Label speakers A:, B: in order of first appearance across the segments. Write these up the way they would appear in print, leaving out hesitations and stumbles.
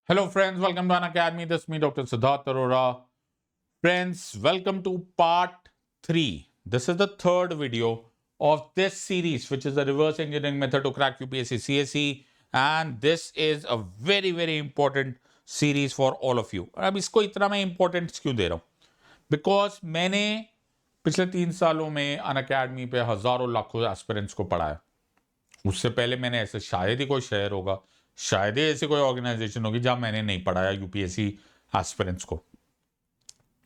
A: Hello, friends. Welcome to An Academy. This is me, Dr. Siddharth Arora. Friends, welcome to part 3. This is the third video of this series, which is the reverse engineering method to crack UPSC CSE. And this is a very, very important series for all of you. अब इसको इतना मैं importance क्यों दे रहा हूँ? Because मैंने पिछले 3 सालों में अन अकेडमी पे हजारों लाखों एस्पिरेंट्स को पढ़ाया। उससे पहले मैंने ऐसे शायद ही कोई शहर होगा, शायद ही ऐसी कोई ऑर्गेनाइजेशन होगी जहां मैंने नहीं पढ़ाया यूपीएससी एस्पिरेंट्स को।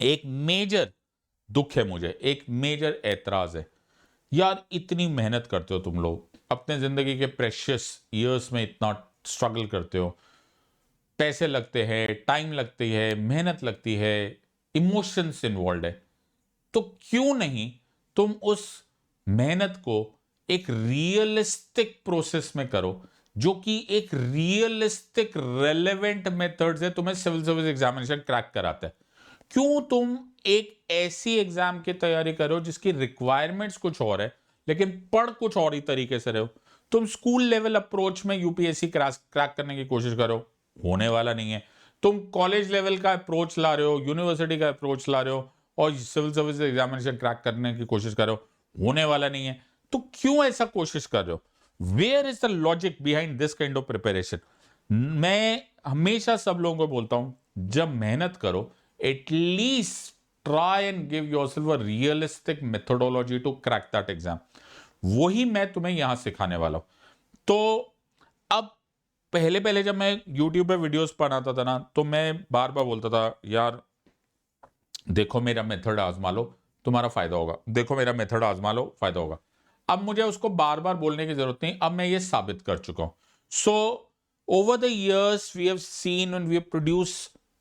A: एक मेजर दुख है मुझे, एक मेजर ऐतराज है, यार इतनी मेहनत करते हो तुम लोग, अपने जिंदगी के प्रेशियस ईयर्स में इतना स्ट्रगल करते हो, पैसे लगते हैं, टाइम लगती है, मेहनत लगती है, इमोशंस इन्वॉल्व है, तो क्यों नहीं तुम उस मेहनत को एक रियलिस्टिक प्रोसेस में करो, जो कि एक रियलिस्टिक रेलेवेंट मेथड से तुम्हें सिविल सर्विस एग्जामिनेशन क्रैक कराता है। क्यों तुम एक ऐसी एग्जाम की तैयारी करो जिसकी रिक्वायरमेंट्स कुछ और है लेकिन पढ़ कुछ और ही तरीके से रहे हो। तुम स्कूल लेवल अप्रोच में यूपीएससी क्रैक करने की कोशिश करो, होने वाला नहीं है। तुम कॉलेज लेवल का अप्रोच ला रहे हो, यूनिवर्सिटी का अप्रोच ला रहे हो और सिविल सर्विस एग्जामिनेशन क्रैक करने की कोशिश करो, होने वाला नहीं है। तो क्यों ऐसा कोशिश कर रहे हो? Where is the logic behind this kind of preparation? मैं हमेशा सब लोगों को बोलता हूं, जब मेहनत करो at least try and give yourself a realistic methodology to crack that exam. वही मैं तुम्हें यहां सिखाने वाला हूं। तो अब पहले पहले जब मैं YouTube पे वीडियोस बनाता था ना, तो मैं बार बार बोलता था, यार देखो मेरा मेथड आजमा लो, तुम्हारा फायदा होगा, देखो मेरा मेथड आजमा लो, फायदा होगा। अब मुझे उसको बार बार बोलने की जरूरत नहीं, अब मैं ये साबित कर चुका हूं। So over the years we have seen and we have produce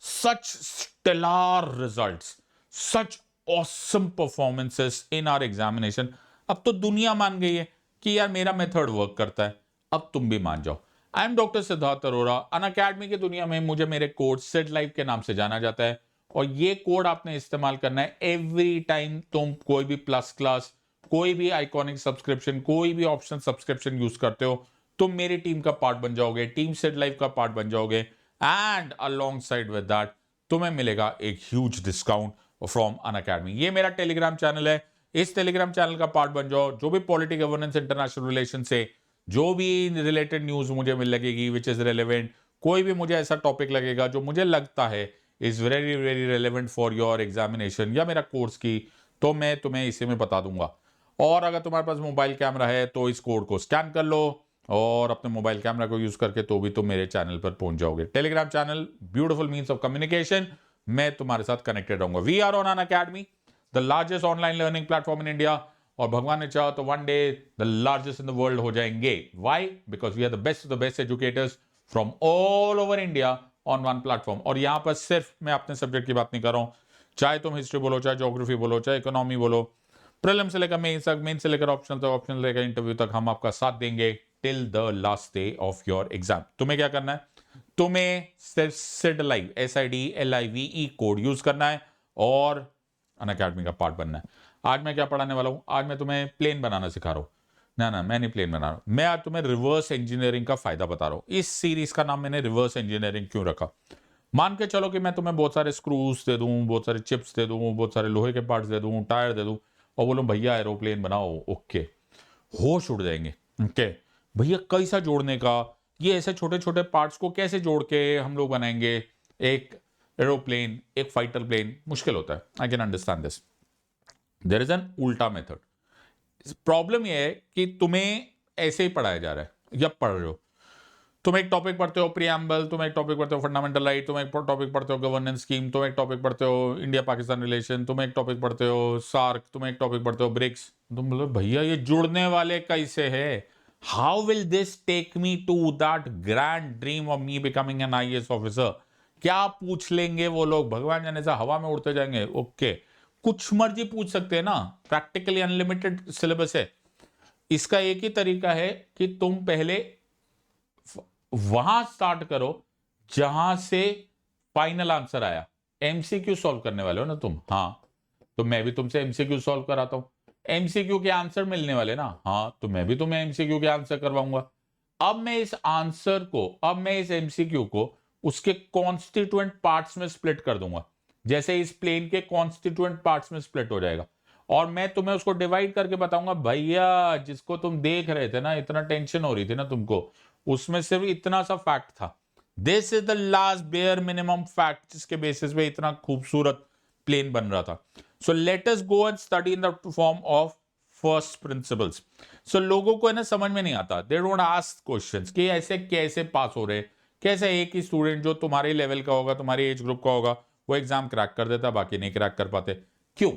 A: such stellar results, such awesome performances in our examination. अब तो दुनिया मान गई है कि यार मेरा मेथड वर्क करता है, अब तुम भी मान जाओ। I am doctor Siddharth Arora. Unacademy की दुनिया में मुझे मेरे कोर्स सेट लाइफ के नाम से जाना जाता है, और ये कोड आपने इस्तेमाल करना है एवरी टाइम तुम कोई भी प्लस क्लास, कोई भी आइकॉनिक सब्सक्रिप्शन, कोई भी ऑप्शन सब्सक्रिप्शन यूज करते हो, तुम मेरी टीम का पार्ट बन जाओगे, टीम सेट लाइफ का पार्ट बन जाओगे। And alongside with that तुम्हें मिलेगा एक huge discount from Unacademy. ये मेरा टेलीग्राम चैनल है, इस टेलीग्राम चैनल का पार्ट बन जाओ। जो भी पॉलिटी गवर्नेंस इंटरनेशनल रिलेशन से जो भी रिलेटेड न्यूज मुझे मिल लगेगी विच इज रेलेवेंट, कोई भी मुझे ऐसा टॉपिक लगेगा जो मुझे लगता है is very very relevant for your examination या मेरा कोर्स की, तो मैं तुम्हें इसी में बता दूंगा। और अगर तुम्हारे पास मोबाइल कैमरा है तो इस कोड को स्कैन कर लो और अपने मोबाइल कैमरा को यूज करके तो भी तुम मेरे चैनल पर पहुंच जाओगे। Telegram channel beautiful means of communication, मैं तुम्हारे साथ कनेक्टेड रहूंगा। We are on Unacademy, the largest online learning platform in India, और भगवान ने चाहा तो one day the largest in the world हो जाएंगे। Why? Because we are the best of the best educators from all over India on one platform. और यहां पर सिर्फ मैं अपने सब्जेक्ट की बात नहीं कर रहा हूं, चाहे तुम हिस्ट्री बोलो, चाहे ज्योग्राफी बोलो, चाहे इकोनॉमी बोलो, प्रीलिम से लेकर मेन तक, मेन से लेकर ऑप्शनल तक, ऑप्शनल लेकर इंटरव्यू तक, हम आपका साथ देंगे till the last day of your exam. तुम्हें क्या करना है? तुम्हें सिर्फ SIDLIVE SIDLIVE कोड यूज करना है और अन अकेडमी का पार्ट बनना है। आज मैं क्या पढ़ाने वाला हूं? आज मैं तुम्हें प्लेन बनाना सिखा रहा हूं। ना मैं नहीं प्लेन बना रहा हूं, मैं आज तुम्हें रिवर्स इंजीनियरिंग का फायदा बता रहा हूं। इस सीरीज का नाम मैंने रिवर्स इंजीनियरिंग क्यों रखा? मान के चलो कि मैं तुम्हें बहुत सारे स्क्रूज दे दूं, बहुत सारे चिप्स दे दूं, बहुत सारे लोहे के पार्ट्स दे दूं, टायर दे दूं और बोलो भैया एरोप्लेन बनाओ। ओके, होश उड़ जाएंगे। ओके भैया, कैसा जोड़ने का? ये ऐसे छोटे छोटे पार्ट्स को कैसे जोड़ के हम लोग बनाएंगे एक एरोप्लेन, एक फाइटर प्लेन? मुश्किल होता है। I can understand this. There is an उल्टा मेथड। प्रॉब्लम यह है कि तुम्हें ऐसे ही पढ़ाया जा रहा है या पढ़ रहे हो। तुम एक टॉपिक पढ़ते हो प्रीएम्बल, तुम एक टॉपिक पढ़ते हो फंडामेंटल राइट, तुम एक टॉपिक पढ़ते हो गवर्नेंस स्कीम, तुम एक टॉपिक पढ़ते हो इंडिया पाकिस्तान रिलेशन, तुम एक टॉपिक पढ़ते हो सार्क, तुम एक टॉपिक पढ़ते हो ब्रिक्स। तुम बोलो भैया ये जुड़ने वाले कैसे है? How will this take me to that grand dream of me becoming an IAS officer? क्या पूछ लेंगे वो लोग? भगवान जाने से हवा में उड़ते जाएंगे। ओके, कुछ मर्जी पूछ सकते हैं ना, प्रैक्टिकली अनलिमिटेड सिलेबस है। इसका एक ही तरीका है कि तुम पहले वहां स्टार्ट करो जहां से फाइनल आंसर आया। MCQ सॉल्व करने वाले हो ना तुम? हाँ, तो मैं भी तुमसे MCQ सॉल्व कराता हूं। MCQ के आंसर मिलने वाले ना? हाँ, तो मैं भी तुम्हें MCQ के आंसर करवाऊंगा। अब मैं इस MCQ को उसके कॉन्स्टिट्यूएंट पार्ट्स में स्प्लिट कर दूंगा, जैसे इस प्लेन के कॉन्स्टिट्यूएंट पार्ट्स में स्प्लिट हो जाएगा, और मैं तुम्हें उसको डिवाइड करके बताऊंगा भैया जिसको तुम देख रहे थे ना, इतना टेंशन हो रही थी ना तुमको, उसमें सिर्फ इतना सा फैक्ट था। This is the last bare minimum fact जिसके बेसिस पे इतना खूबसूरत प्लेन बन रहा था। So let us go and study in the form of first principles. So लोगों को है ना समझ में नहीं आता, दे डोंट आस्क क्वेश्चंस कि ऐसे कैसे पास हो रहे, कैसे एक ही स्टूडेंट जो तुम्हारे लेवल का होगा, तुम्हारे एज ग्रुप का होगा, वो एग्जाम क्रैक कर देता, बाकी नहीं क्रैक कर पाते, क्यों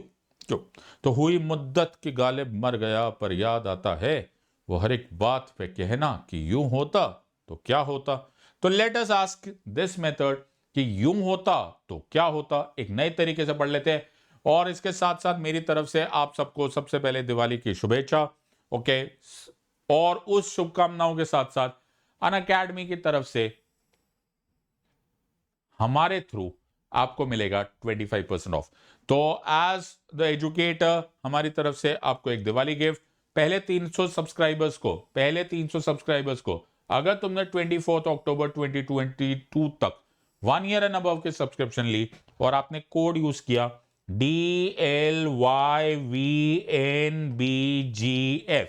A: क्यों? तो हुई मुद्दत कि गालिब मर गया, पर याद आता है वो हर एक बात पे कहना कि यूं होता तो क्या होता। तो let us ask this method कि यूं होता तो क्या होता, एक नए तरीके से पढ़ लेते हैं। और इसके साथ साथ मेरी तरफ से आप सबको सबसे पहले दिवाली की शुभेच्छा, ओके। और उस शुभकामनाओं के साथ साथ अनअकैडमी की तरफ से हमारे थ्रू आपको मिलेगा 25% ऑफ। तो एज द एजुकेटर हमारी तरफ से आपको एक दिवाली गिफ्ट, पहले 300 सब्सक्राइबर्स को अगर तुमने 24 अक्टूबर 2022 तक 1 ईयर एंड अबव के सब्सक्रिप्शन ली और आपने कोड यूज किया DLYVNBGF,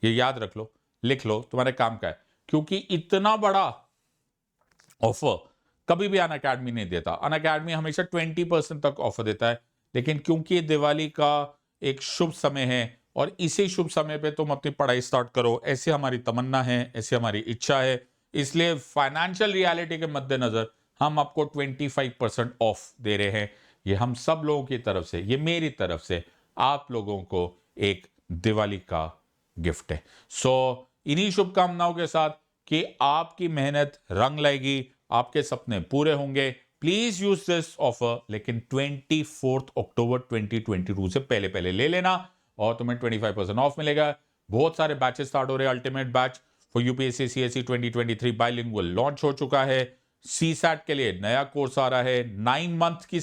A: ये याद रख लो, लिख लो, तुम्हारे काम का है, क्योंकि इतना बड़ा ऑफर कभी भी अनअकैडमी नहीं देता। अनअकैडमी हमेशा 20% तक ऑफर देता है, लेकिन क्योंकि दिवाली का एक शुभ समय है और इसी शुभ समय पे तुम अपनी पढ़ाई स्टार्ट करो, ऐसी हमारी तमन्ना है, ऐसी हमारी इच्छा है, इसलिए फाइनेंशियल रियलिटी के मद्देनजर हम आपको 25% ऑफ दे रहे हैं। ये हम सब लोगों की तरफ से, ये मेरी तरफ से आप लोगों को एक दिवाली का गिफ्ट है। सो इन्हीं शुभकामनाओं के साथ कि आपकी मेहनत रंग लाएगी, आपके सपने पूरे होंगे, प्लीज यूज दिस ऑफर, लेकिन 24 अक्टूबर 2022 से पहले पहले ले लेना और तुम्हें 25% ऑफ मिलेगा। बहुत सारे बैचेस स्टार्ट हो रहे हैं। Ultimate batch for UPSC CSC 2023 bilingual launch हो चुका है। सीसैट के लिए नया कोर्स आ रहा है, 9 मंथ की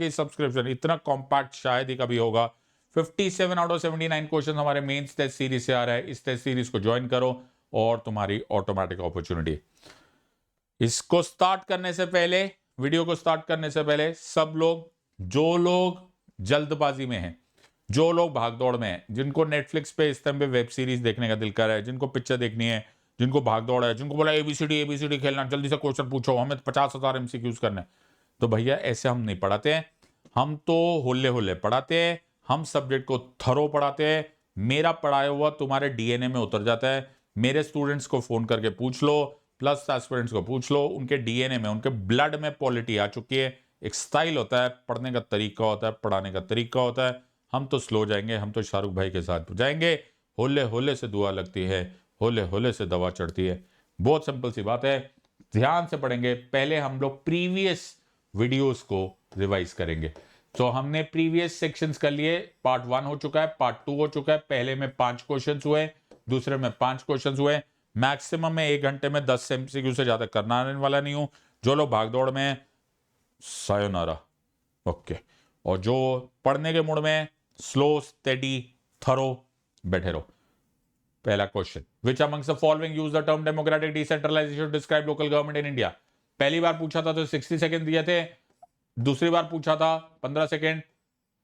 A: सब्सक्रिप्शन, इतना कॉम्पैक्ट शायद ही कभी होगा। 57 आउट ऑफ 79 क्वेश्चन हमारे मेंस टेस्ट सीरीज से आ रहा है। इस टेस्ट सीरीज को ज्वाइन करो और तुम्हारी ऑटोमेटिक अपॉर्चुनिटी। इसको स्टार्ट करने से पहले, वीडियो को स्टार्ट करने से पहले, सब लोग, जो लोग जल्दबाजी में हैं, जो लोग भागदौड़ में हैं, जिनको नेटफ्लिक्स पे इस टाइम पे वेब सीरीज देखने का दिल कर रहा है, जिनको पिक्चर देखनी है, जिनको भागदौड़ है, जिनको बोला एबीसीडी खेलना, जल्दी से क्वेश्चन पूछो, हमें 50,000 MCQs करने, तो भैया ऐसे हम नहीं पढ़ाते हैं। हम तो होले होले पढ़ाते हैं, हम सब्जेक्ट को थरो पढ़ाते हैं। मेरा पढ़ाया हुआ तुम्हारे डीएनए में उतर जाता है। मेरे स्टूडेंट्स को फोन करके पूछ लो, प्लस एस्पिरेंट्स को पूछ लो, उनके डीएनए में, उनके ब्लड में पॉलिटी आ चुकी है। एक स्टाइल होता है, पढ़ने का तरीका होता है, पढ़ाने का तरीका होता है। हम तो स्लो जाएंगे, हम तो शाहरुख भाई के साथ जाएंगे। होले होले से दुआ लगती है, होले होले से दवा चढ़ती है। बहुत सिंपल सी बात है, ध्यान से पढ़ेंगे। पहले हम लोग प्रीवियस वीडियोस को रिवाइज करेंगे। तो हमने प्रीवियस सेक्शंस कर लिए। पार्ट 1 हो चुका है, पार्ट 2 हो चुका है। पहले में 5 क्वेश्चंस हुए, दूसरे में 5 क्वेश्चंस हुए। मैक्सिमम में 1 घंटे में 10 MCQ से ज्यादा करना आने वाला नहीं हूं। जो लोग भागदौड़ में, सायोनारा, ओके। और जो पढ़ने के मूड में, स्लो स्टेडी थरो, बैठे रहो। पहला question, which amongst the following use the term democratic decentralisation to describe local government in India. पहली बार पूछा था तो 60 सेकंड दिए थे, दूसरी बार पूछा था 15 second,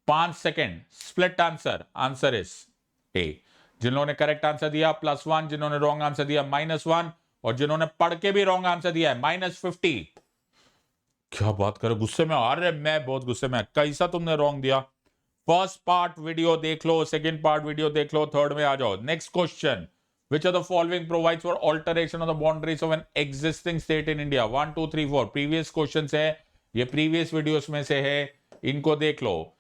A: 5 second. Split answer, answer is a. जिन्होंने ने करेक्ट आंसर दिया +1, जिन्होंने रॉन्ग आंसर दिया -1, और जिन्होंने पढ़ के भी रॉन्ग आंसर दिया है -50। क्या बात करो, गुस्से में? अरे मैं बहुत गुस्से में। कैसा तुमने रॉन्ग दिया? फर्स्ट पार्ट वीडियो देख लो, सेकंड पार्ट वीडियो देख लो, थर्ड में आ जाओ। Next question, which are the following provides for alteration of the boundaries of an existing state in India? 1 2 3 4 previous question है, ये प्रीवियस वीडियोस में से है, इनको देख लो।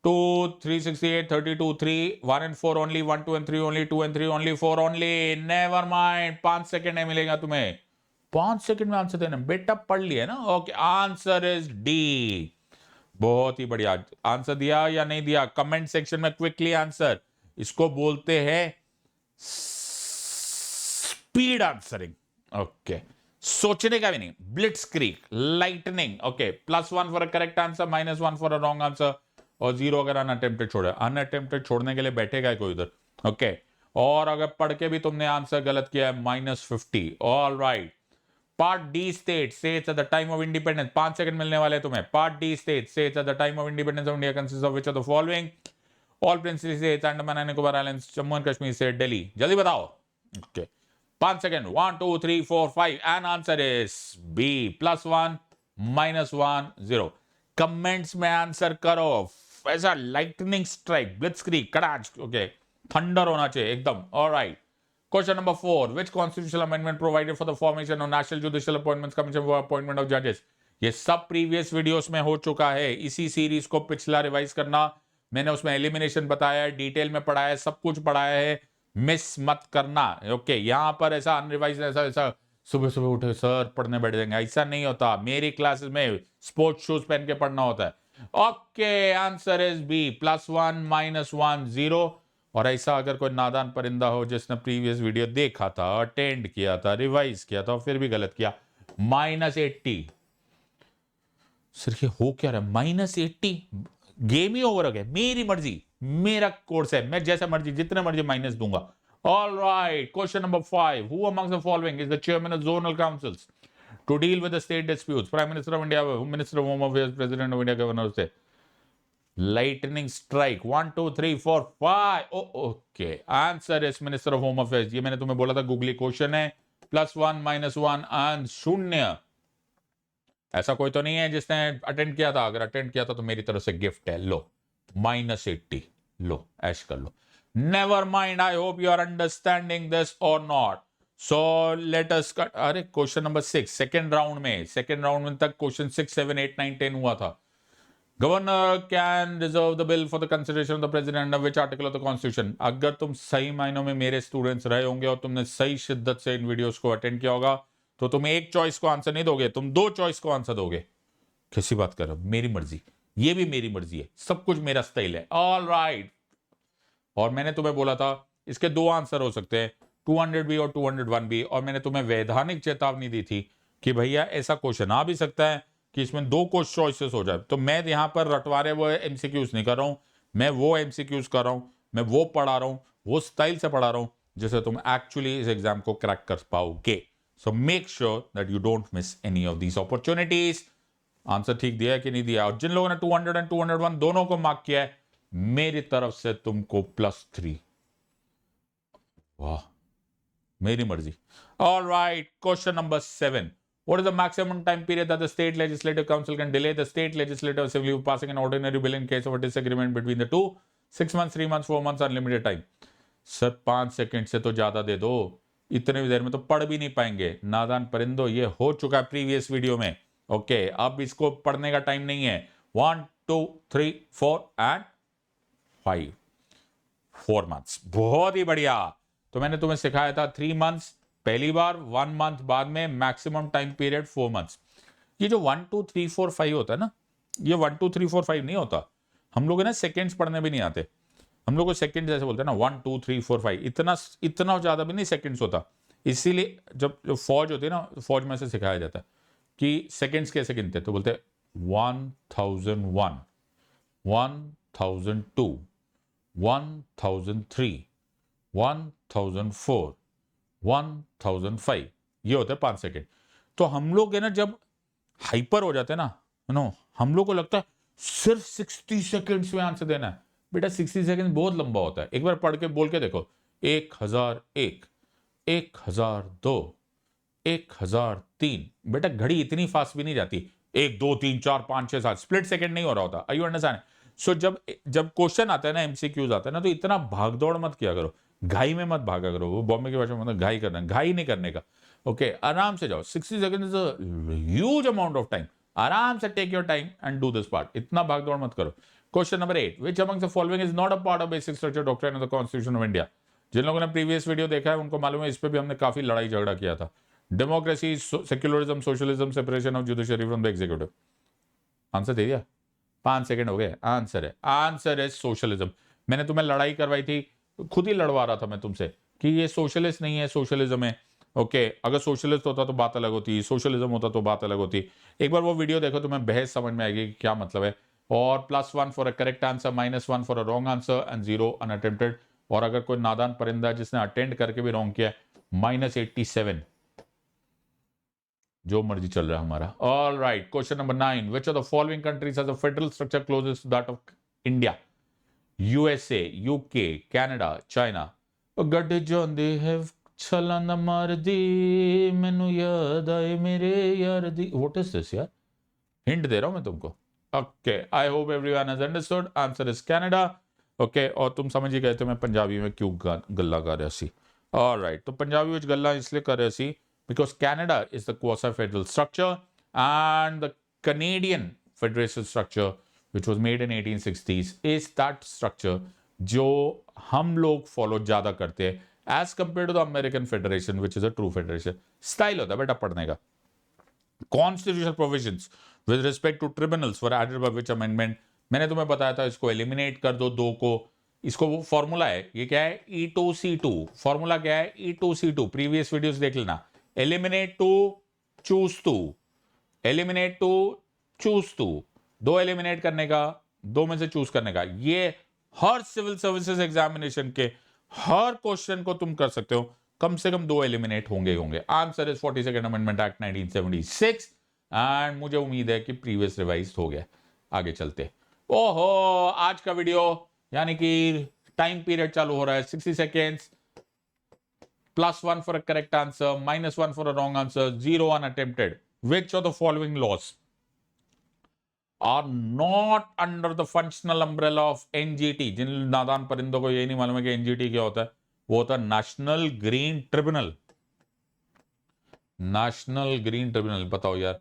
A: 2 3 68 32 3 1 and 4 only, 1 2 and 3 only, 2 and 3 only, 4 only, never mind। 5 second है मिलेगा तुम्हें, 5 सेकंड में आंसर देना। बेटा पढ़ लिया ना, ओके। Answer is D. बहुत ही बढ़िया। आंसर दिया या नहीं दिया, कमेंट सेक्शन में क्विकली आंसर। इसको बोलते हैं स्पीड आंसरिंग, ओके। सोचने का भी नहीं, blitzkrieg, lightning, okay. +1 for a correct answer, -1 for a wrong answer, और 0 अगर अनअटेम्प्टेड छोड़े। अनअटेम्प्टेड छोड़ने के लिए बैठेगा कोई उधर, ओके। और अगर पढ़ के भी तुमने आंसर गलत किया है, -50। All right, part D state states at the time of independence, 5 second मिलने वाले तुम्हें. Part D state states at the time of independence of India consists of which of the following? All princely states, Andaman and Nicobar Islands, Jammu and Kashmir state, Delhi. जल्दी बताओ. Okay. 5 second. 1 2 3 4 5 and answer is B. +1 -1 0. Comments में answer करो. ऐसा lightning strike, blitzkrieg, कड़ाच. Okay, thunder होना चाहिए एकदम. Alright. Question number 4. Which constitutional amendment provided for the formation of National Judicial Appointments Commission for appointment of judges? ये सब previous videos में हो चुका है. इसी सीरीज को पिछला रिवाइज करना. मैंने उसमें एलिमिनेशन बताया है, डिटेल में पढ़ाया है, सब कुछ पढ़ाया है. मिस मत करना. ओके, यहां पर ऐसा अनरिवाइज ऐसा सुबह सुबह उठे सर पढ़ने बैठ जाएंगे, ऐसा नहीं होता. मेरी क्लासेस में स्पोर्ट्स शूज पहन के पढ़ना होता है. Okay, answer is b. +1 -1 0. और ऐसा अगर कोई नादान परिंदा हो जिसने प्रीवियस वीडियो देखा था, अटेंड किया था, रिवाइज किया था, फिर भी गलत किया, -80. सिर्फ ये हो क्या रहा है? -80. गेम ही ओवर हो गया. मेरी मर्जी, मेरा कोर्स है, मैं जैसा मर्जी जितने मर्जी माइनस दूंगा. All right. Question number 5. Who amongst the following is the chairman of zonal councils to deal with the state disputes? Prime minister of India, minister of home affairs, president of India, governor of state. Lightning strike. 1 2 3 4 5. Okay, answer is minister of home affairs. ये मैंने तुम्हें बोला था googly question है. +1 -1 and 0. ऐसा कोई तो नहीं है जिसने अटेंड किया था. अगर अटेंड किया था तो मेरी तरफ से गिफ्ट है. लो, -80. लो, ऐश कर लो. Never mind. I hope you are understanding this और not. So let us cut. अरे क्वेश्चन नंबर 6 सेकेंड राउंड में तक क्वेश्चन 6 7 8 9 10 हुआ था. Governor can reserve the bill for the consideration of the president of which article of the constitution? अगर तुम सही मायनों में मेरे स्टूडेंट्स रहे होंगे और तुमने सही शिद्दत से इन वीडियोस को अटेंड किया होगा तो तुम एक चॉइस को आंसर नहीं दोगे, तुम 2 चॉइस को आंसर दोगे. कैसी बात कर रहे हो? मेरी मर्जी. ये भी मेरी मर्जी है. सब कुछ मेरा स्टाइल है. All right. और मैंने तुम्हें बोला था इसके 2 आंसर हो सकते हैं, 200B और 201B. और मैंने तुम्हें वैधानिक चेतावनी दी थी कि भैया ऐसा क्वेश्चन आ भी सकता है कि इसमें 2 को चॉइसेस हो जाए. तो मैं यहां पर रटवारे वो एमसीक्यूज नहीं कर रहा हूं, मैं वो एमसीक्यूज कर रहा हूं, मैं वो पढ़ा रहा हूं, वो स्टाइल से पढ़ा रहा हूं जिससे तुम एक्चुअली इस एग्जाम को क्रैक कर पाओगे. So make sure that you don't miss any of these opportunities. Answer ठीक दिया है कि नहीं दिया? और जिन लोगों ने 200 एंड 201 दोनों को मार्क किया है, मेरी तरफ से तुमको +3. वाह, मेरी मर्जी. All right. Question number 7. What is the maximum time period that the state legislative council can delay the state legislative assembly from passing an ordinary bill in case of a disagreement between the two? 6 months, 3 months, 4 months, unlimited time. Sir 5 second से तो ज्यादा दे दो. इतने देर में तो पढ़ भी नहीं पाएंगे. नादान परिंदो, ये हो चुका है प्रीवियस वीडियो में. ओके, अब इसको पढ़ने का टाइम नहीं है. 1 2 3 4 एंड 5. 4 months. बहुत ही बढ़िया. तो मैंने तुम्हें सिखाया था 3 months पहली बार, 1 month बाद में, मैक्सिमम टाइम पीरियड 4 months. ये जो 1 2 3 4 5 होता है ना, ये 1 2 3 4 5 नहीं होता. हम लोग है ना सेकेंड्स पढ़ने भी नहीं आते. हम लोग को सेकेंड जैसे बोलते हैं ना, 1 2 3 4 5. इतना ज्यादा भी नहीं सेकेंड्स होता. इसीलिए जब फौज होती है ना, फौज में से सिखाया जाता है कि सेकेंड्स कैसे गिनते हैं. तो बोलते हैं 1001, 1002, 1003, 1004, 1005. ये होता है 5 सेकेंड. तो हम लोग है ना जब हाइपर हो जाते हैं ना, नो, हम लोग को लगता है सिर्फ 60 सेकेंड्स में आंसर देना है. बेटा 60 सेकेंड बहुत लंबा होता है. एक बार पढ़ के बोल के देखो. 1001, 1002, 1003. बेटा घड़ी इतनी फास्ट भी नहीं जाती. 1 2 3 4 5 6 7 स्प्लिट सेकेंड नहीं हो रहा होता. Are you understand? सो जब क्वेश्चन आता है ना, एमसीक्यूज आता है ना, तो इतना भागदौड़ मत किया करो. घाई में मत भागा करो. वो बॉम्बे की भाषा में मतलब घाई करना, घाई नहीं करने का. ओके, आराम से जाओ. 60 second is a huge amount of time. आराम से take your time and do this part. इतना भागदौड़ मत करो. Question number 8. Which among the following is not a part of basic structure doctrine of the constitution of India? जिन लोगों ने previous video देखा है उनको मालूम है, इस पे भी हमने काफी लड़ाई झगड़ा किया था. Democracy, secularism, socialism, separation of judiciary from the executive. Answer दे दिया. 5 सेकंड हो गए. आंसर है सोशलिज्म. मैंने तुम्हें लड़ाई करवाई थी, खुद ही लड़वा रहा था मैं तुमसे कि ये सोशलिस्ट नहीं है, सोशलिज्म है. ओके, अगर सोशलिस्ट होता तो बात अलग होती, सोशलिज्म होता तो बात अलग होती. एक बार वो वीडियो देखो, तुम्हें बहस समझ में आएगी कि क्या मतलब है. और +1 for a correct answer, -1 for a wrong answer and 0 unattempted. और अगर कोई नादान परिंदा जिसने अटेंड करके भी रॉन्ग किया, -87. जो मर्जी चल रहा है हमारा। All right, question number 9, which of the following countries has a federal structure closest to that of India? USA, UK, Canada, China. गड्ढे जांदे है छलांगा मार दी, मैनू याद आए मेरे यार दी। व्हाट इज दिस यार? हिंट दे रहा हूं मैं तुमको। Okay, I hope everyone has understood. Answer is Canada. Okay, और तुम समझ ही गए थे मैं पंजाबी में क्यों गल्ला कर रहा सी। ऑलराइट, तो पंजाबी में गल्ला इसलिए कर रहा सी because Canada is the quasi federal structure and the Canadian federation structure which was made in 1860s is that structure जो हम लोग फॉलो ज्यादा करते हैं as compare to the American federation which is a true federation. Style होता है बेटा पढ़ने का। Constitutional provisions with respect to tribunals were added by which amendment? मैंने तुम्हें बताया था इसको एलिमिनेट कर दो, दो को। इसको वो फॉर्मूला है, ये क्या है? E2C2। फॉर्मूला क्या है? E2C2। प्रीवियस वीडियोस देख लेना। Eliminate two, choose two, eliminate two, choose two. दो एलिमिनेट करने का, दो में से चूज करने का। ये हर सिविल सर्विसेज एग्जामिनेशन के हर क्वेश्चन को तुम कर सकते हो। कम से कम दो एलिमिनेट होंगे। Answer is 42nd amendment act 1976 and मुझे उम्मीद है कि प्रीवियस रिवाइज हो गया। आगे चलते। ओहो, आज का वीडियो यानी कि टाइम पीरियड चालू हो रहा है 60 seconds, +1 for a correct answer, -1 for a wrong answer, 0 unattempted. Which of the following laws are not under the functional umbrella of NGT? जिन नादान परिंदों को यही नहीं मालूम है कि NGT क्या होता है, वो होता है national green tribunal. National green tribunal, बताओ यार,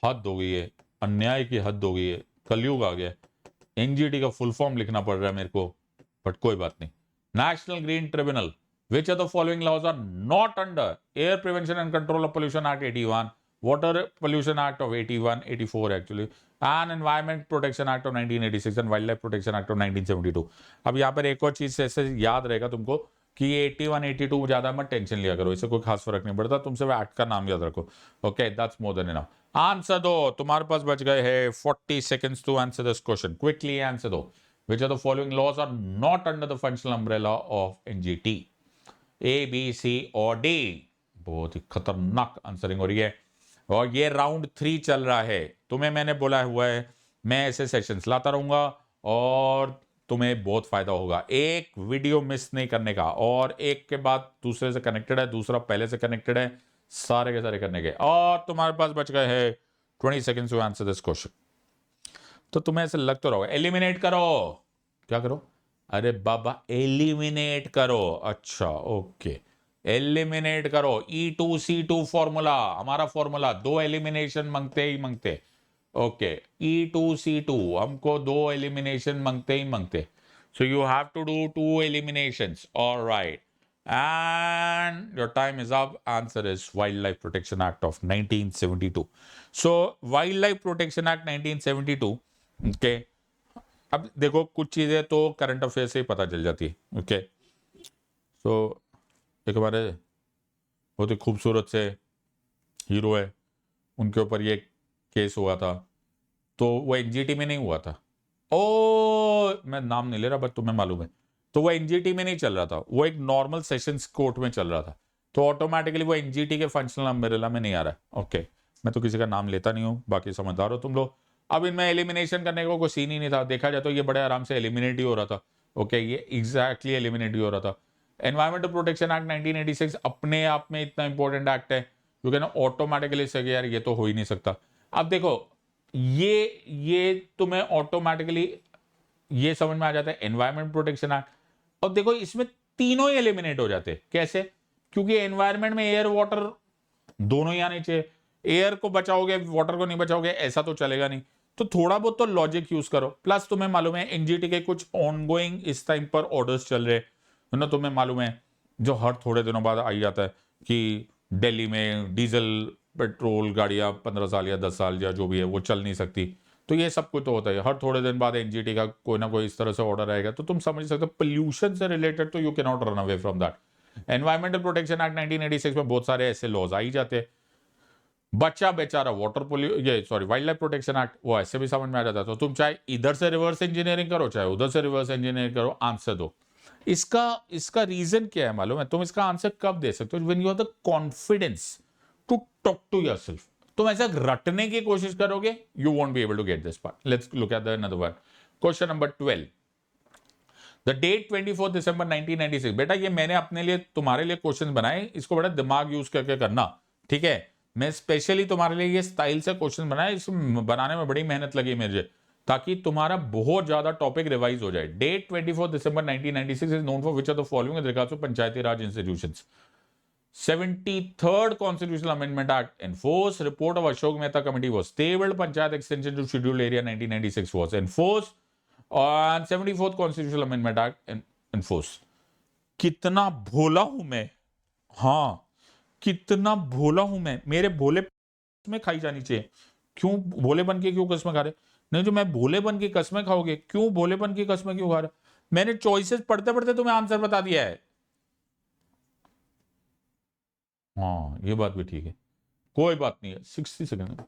A: हद हो गई है, अन्याय की हद हो गई है, कलयुग आ गया। NGT का फुल फॉर्म लिखना पड़ रहा है मेरे को, बट कोई बात नहीं। National green tribunal. Which of the following laws are not under Air Prevention and Control of Pollution Act 81, Water Pollution Act of 81, 84 actually, and Environment Protection Act of 1986 and Wildlife Protection Act of 1972? अब यहाँ पर एक और चीज ऐसे याद रहेगा तुमको कि ये 81, 82 ज्यादा मत टेंशन लिया करो, इससे कोई खास फर्क नहीं पड़ता, तुम सिर्फ एक्ट का नाम याद रखो। Okay, that's more than enough. Answer दो, तुम्हारे पास बच गए हैं 40 seconds to answer this question. Quickly answer दो। Which of the following laws are not under the functional umbrella of NGT? A, B, C और D। बहुत ही खतरनाक आंसरिंग हो रही है और ये राउंड 3 चल रहा है। तुम्हें मैंने बोला हुआ है मैं ऐसे सेशंस लाता रहूंगा और तुम्हें बहुत फायदा होगा। एक वीडियो मिस नहीं करने का और एक के बाद दूसरे से कनेक्टेड है, दूसरा पहले से कनेक्टेड है, सारे के सारे करने के। और तुम्हारे पास बच गए हैं 20 seconds to answer this question. तो तुम्हें ऐसे लग तो रहा होगा एलिमिनेट करो। क्या करो? अरे बाबा एलिमिनेट करो। अच्छा, ओके, एलिमिनेट करो। E2C2 फॉर्मूला, हमारा फॉर्मूला, दो एलिमिनेशन मांगते ही मांगते। ओके, E2C2 हमको दो एलिमिनेशन मांगते ही मांगते। So you have to do 2 eliminations. All right, and your time is up. Answer is Wildlife Protection Act of 1972. So Wildlife Protection Act 1972, okay, अब देखो कुछ चीज़ें तो करंट अफेयर से ही पता चल जाती है। ओके, सो एक हमारे बहुत ही खूबसूरत से हीरो है, उनके ऊपर ये केस हुआ था, तो वो NGT में नहीं हुआ था। ओ, मैं नाम नहीं ले रहा बट तुम्हें मालूम है, तो वो NGT में नहीं चल रहा था, वो एक नॉर्मल सेशंस कोर्ट में चल रहा था, तो ऑटोमेटिकली वो NGT के फंक्शनल अम्ब्रेला में नहीं आ रहा है। ओके, मैं तो किसी का नाम लेता नहीं हूँ, बाकी समझदार हो तुम लोग। अब इनमें एलिमिनेशन करने का कोई सीन ही नहीं था, देखा जाए तो ये बड़े आराम से एलिमिनेट ही हो रहा था। ओके, ये एग्जैक्टली एलिमिनेट ही हो रहा था। एनवायरमेंटल प्रोटेक्शन एक्ट 1986 अपने आप में इतना इंपॉर्टेंट एक्ट है क्योंकि ना ऑटोमेटिकली से यार ये तो हो ही नहीं सकता। अब देखो ये तुम्हें ऑटोमेटिकली ये समझ में आ जाता है एनवायरमेंट प्रोटेक्शन एक्ट, और देखो इसमें तीनों ही एलिमिनेट हो जाते हैं। कैसे? क्योंकि एनवायरमेंट में एयर वाटर दोनों ही आने चाहिए। एयर को बचाओगे, वाटर को नहीं बचाओगे, ऐसा तो चलेगा नहीं। तो थोड़ा बहुत तो लॉजिक यूज करो। प्लस तुम्हें मालूम है NGT के कुछ ऑनगोइंग इस टाइम पर ऑर्डर्स चल रहे हैं ना, तुम्हें मालूम है, जो हर थोड़े दिनों बाद आई जाता है कि दिल्ली में डीजल पेट्रोल गाड़ियां 15 साल या 10 साल या जो भी है वो चल नहीं सकती। तो ये सब कुछ तो होता है, हर थोड़े दिन बाद NGT का कोई ना कोई इस तरह से ऑर्डर आएगा। तो तुम समझ सकते हो पोल्यूशन से रिलेटेड तो you can not run away from that. Environmental protection act 1986 में बहुत सारे ऐसे लॉज आ ही जाते हैं। बच्चा बेचारा water wild life protection act, वो ऐसे भी समझ में आ जाता है। तो तुम चाहे इधर से रिवर्स इंजीनियरिंग करो, चाहे उधर से रिवर्स इंजीनियरिंग करो, आंसर दो। इसका रीजन क्या है मालूम है? तुम इसका आंसर कब दे सकते हो? When you have the confidence to talk to yourself. तुम ऐसा रटने की कोशिश करोगे, you won't be able to get this part. Let's look at the another one. Question number 12, the date 24 दिसंबर 1996। बेटा ये मैंने अपने लिए तुम्हारे लिए क्वेश्चन बनाए, इसको बड़ा दिमाग यूज करके करना, ठीक है। मैं स्पेशली तुम्हारे लिए ये स्टाइल से क्वेश्चन बनाए, इस बनाने में बड़ी मेहनत लगी मुझे, ताकि तुम्हारा बहुत ज्यादा टॉपिक रिवाइज हो जाए। Date 24 December 1996 is known for which of the following with regards to Panchayati Raj institutions. 73rd Constitutional Amendment Act enforced. Report of Ashok Mehta Committee was tabled. Panchayat extension to scheduled area 1996 was enforced. And 74th Constitutional Amendment Act enforced. कितना भोला हूं मैं, हाँ कितना भोला हूं मैं। मेरे भोले में खाई जानी चाहिए। क्यों भोलेपन की क्यों कस्में खा रहे? नहीं, जो मैं भोलेपन की कस्में खाओगे, क्यों भोलेपन की कस्में क्यों खा रहे? मैंने चॉइसेस पढ़ते पढ़ते तुम्हें आंसर बता दिया है। हाँ ये बात भी ठीक है, कोई बात नहीं है। 60 सेकेंड,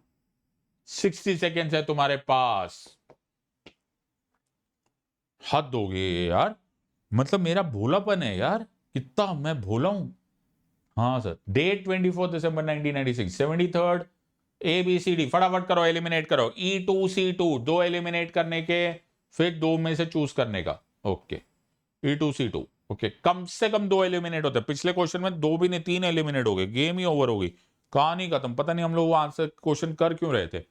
A: 60 सेकेंड है तुम्हारे पास। हद हो गई यार, मतलब मेरा भोलापन है यार, कितना मैं भोला हूं। हाँ सर, डेट 24 दिसंबर 1996, 73rd ABCD, फटाफट करो, एलिमिनेट करो। E2C2, 2 एलिमिनेट करने के, फिर 2 में से चूज करने का। ओके, E2C2, ओके, कम से कम 2 एलिमिनेट होते हैं। पिछले क्वेश्चन में 2 भी नहीं 3 एलिमिनेट हो गए, गेम ही ओवर हो गई, कहानी खत्म। पता नहीं हम लोग वो आंसर क्वेश्चन कर क्यों रहे थे।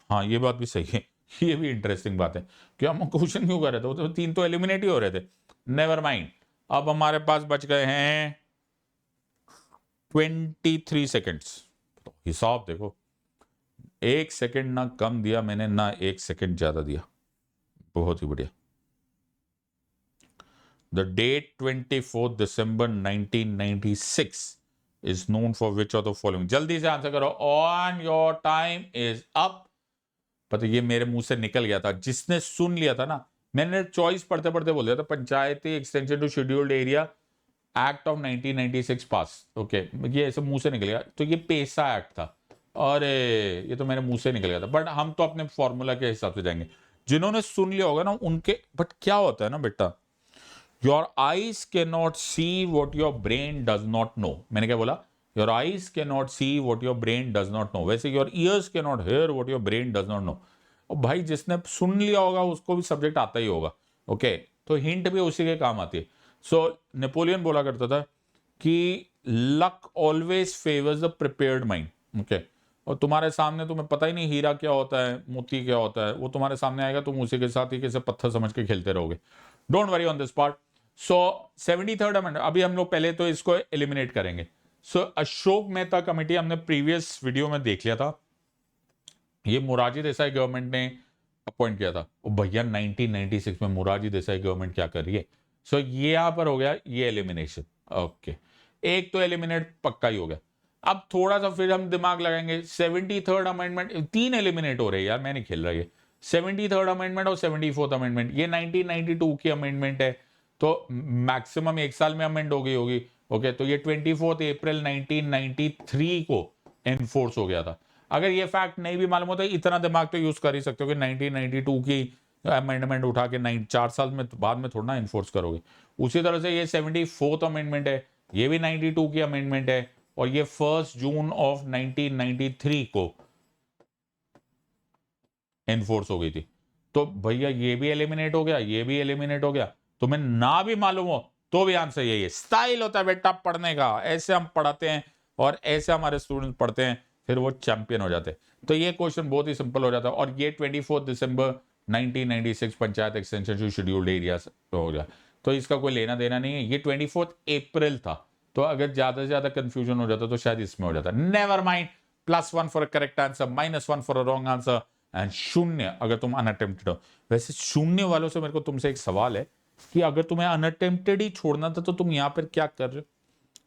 A: हाँ ये बात भी सही है, ये भी इंटरेस्टिंग बात है कि हम क्वेश्चन क्यों कर रहे थे, वो तो 3 तो एलिमिनेट ही हो रहे थे। नेवर माइंड, अब हमारे पास बच गए हैं 23 सेकेंड्स। हिसाब देखो, 1 सेकेंड ना कम दिया मैंने, ना 1 सेकेंड ज्यादा दिया, बहुत ही बढ़िया। The date 24 December 1996 is known for which of the following? जल्दी से आंसर करो, on your time is up। पता ये मेरे मुंह से निकल गया था, जिसने सुन लिया था ना, मैंने चॉइस पढ़ते पढ़ते बोल दिया था, Panchayati extension to scheduled area act of 1996 pass. Okay, ये ऐसे मुंह से निकल गया, तो ये पेशा एक्ट था। अरे ये तो मेरे मुंह से निकल गया था, बट हम तो अपने फॉर्मूला के हिसाब से जाएंगे। जिन्होंने सुन लिया होगा ना उनके, बट क्या होता है ना बेटा, Your eyes cannot see what your brain does not know. मैंने क्या बोला? Your eyes cannot see what your brain does not know. वैसे your ears cannot hear what your brain does not know. और भाई जिसने सुन लिया होगा उसको भी सब्जेक्ट आता ही होगा। ओके, तो हिंट भी उसी के काम आती है। सो नेपोलियन बोला करता था कि luck always favours the prepared mind. Okay, और तुम्हारे सामने तुम्हें पता ही नहीं हीरा क्या होता है, मोती क्या होता है, वो तुम्हारे सामने आएगा, तुम उसी के साथ ही कैसे पत्थर समझ के खेलते रहोगे। Don't worry on this part. So 73rd amendment, अभी हम लोग पहले तो इसको एलिमिनेट करेंगे। सो अशोक मेहता कमेटी हमने प्रीवियस वीडियो में देख लिया था, ये मोरारजी देसाई गवर्नमेंट ने अपॉइंट किया था। और भैया 1996 में मोरारजी देसाई गवर्नमेंट क्या कर रही है। सो ये यहां पर हो गया ये एलिमिनेशन। ओके, एक तो एलिमिनेट पक्का ही हो गया। अब थोड़ा सा फिर हम दिमाग लगाएंगे। 73rd अमेंडमेंट, 3 एलिमिनेट हो रहे हैं यार, मैं नहीं खेल रहा। ये 73rd अमेंडमेंट और 74th अमेंडमेंट, ये 1992 की अमेंडमेंट है, तो मैक्सिमम 1 साल में अमेंड हो गई होगी। ओके, तो ये 24 अप्रैल 1993 को एनफोर्स हो गया था। अगर ये फैक्ट नहीं भी मालूम होता, इतना दिमाग तो यूज कर ही सकते हो कि 1992 की अमेंडमेंट उठा के 4 साल में बाद में थोड़ा ना एनफोर्स करोगे। उसी तरह से ये 74th अमेंडमेंट है, ये भी 92 की अमेंडमेंट है, और ये 1 जून ऑफ 1993 को एनफोर्स हो गई थी। तो भैया ये भी एलिमिनेट हो गया, ये भी एलिमिनेट हो गया। तुम्हें ना भी मालूम हो तो भी आंसर यही है। स्टाइल होता है बेटा पढ़ने का, ऐसे हम पढ़ाते हैं और ऐसे हमारे स्टूडेंट पढ़ते हैं, फिर वो चैंपियन हो जाते हैं। तो ये क्वेश्चन बहुत ही सिंपल हो जाता है। और ये 24 दिसंबर 1996 panchayat extension to scheduled area हो गया, तो इसका कोई लेना देना नहीं है। ये 24 अप्रैल था, तो अगर ज्यादा से ज्यादा कंफ्यूजन हो जाता तो शायद इसमें हो जाता। Never mind, +1 for a correct answer, -1 for a wrong answer, and 0 अगर तुम अनअटेम्प्टेड हो। वैसे 0 वालों से मेरे को तुमसे एक सवाल है कि अगर तुम्हें अनअटेम्प्टेड ही छोड़ना था तो तुम यहां पर क्या कर रहे हो?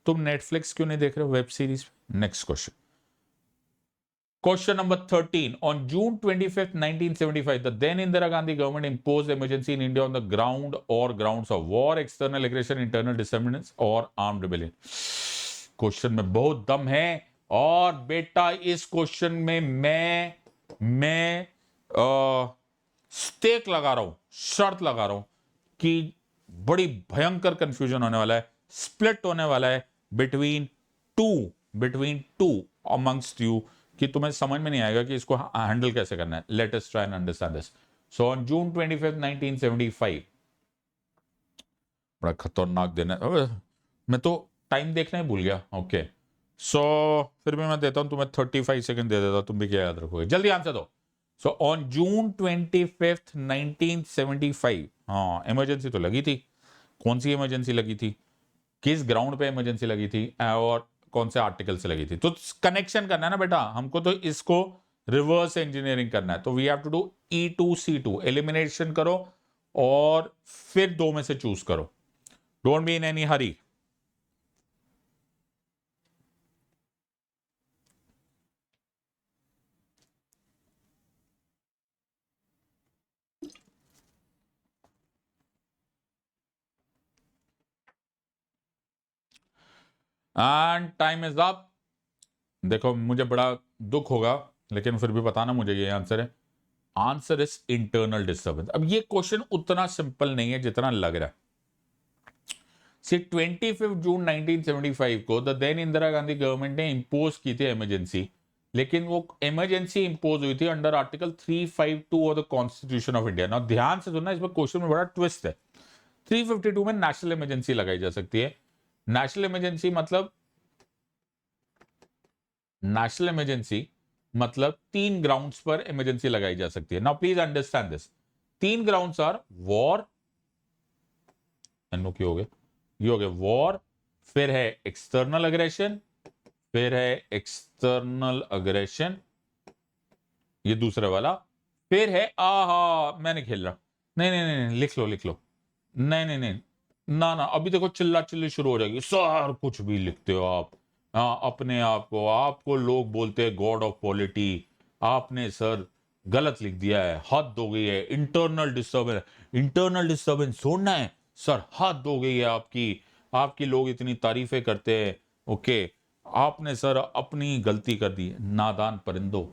A: तुम नेटफ्लिक्स क्यों नहीं देख रहे हो, web series? Next question, question number 13। On June 25th, 1975, the then Indira Gandhi government imposed emergency in India on the ground or grounds of war, external aggression, internal disturbances और armed rebellion। क्वेश्चन में बहुत दम है, और बेटा इस question में मैं स्टेक लगा रहा हूं, शर्त लगा रहा हूं कि बड़ी भयंकर कंफ्यूजन होने वाला है, स्प्लिट होने वाला है between 2 between two amongst you कि तुम्हें समझ में नहीं आएगा कि इसको हैंडल कैसे करना है. Let us try and understand this. So on June 25, 1975, बड़ा खतरनाक दिन है. मैं तो टाइम देखना ही भूल गया. ओके सो फिर भी मैं देता हूं तुम्हें 35 सेकंड दे देता हूं, तुम भी क्या याद रखोगे. जल्दी आंसर दो. सो ऑन June 25, 1975, हाँ इमरजेंसी तो लगी थी. कौन सी इमरजेंसी लगी थी, किस ग्राउंड पे इमरजेंसी लगी थी, और कौन से आर्टिकल से लगी थी. तो कनेक्शन करना है ना बेटा हमको, तो इसको रिवर्स इंजीनियरिंग करना है. तो we have to do E2C2, elimination करो और फिर दो में से चूज करो. Don't be in any hurry. And time is up. देखो मुझे बड़ा दुख होगा लेकिन फिर भी बताना मुझे ये आंसर है. Answer is internal disturbance. अब ये क्वेश्चन उतना सिंपल नहीं है जितना लग रहा है. सी 25 जून 1975 को the then Indira Gandhi government ने इंपोज की थी इमरजेंसी, लेकिन वो इमरजेंसी इंपोज हुई थी under article 352 of the constitution of India. ना ध्यान से सुनना, इसमें क्वेश्चन में बड़ा ट्विस्ट है. 352 में नेशनल इमरजेंसी लगाई जा सकती है. नेशनल इमरजेंसी मतलब 3 ग्राउंड्स पर इमरजेंसी लगाई जा सकती है. Now please understand this. 3 grounds are war, एनओ की हो गए, ये हो गए वॉर, फिर है एक्सटर्नल अग्रेशन, ये दूसरा वाला, फिर है मैं नहीं खेल रहा. नहीं, लिख लो. नहीं, ना अभी देखो चिल्ला चिल्ली शुरू हो जाएगी. सर कुछ भी लिखते हो आप. हाँ अपने आपको लोग बोलते हैं गॉड ऑफ पॉलिटी. आपने सर गलत लिख दिया है, हद हो गई है. इंटरनल डिस्टर्बेंस छोड़ना है सर, हद हो गई है आपकी लोग इतनी तारीफें करते हैं. ओके आपने सर अपनी गलती कर दी. नादान परिंदो,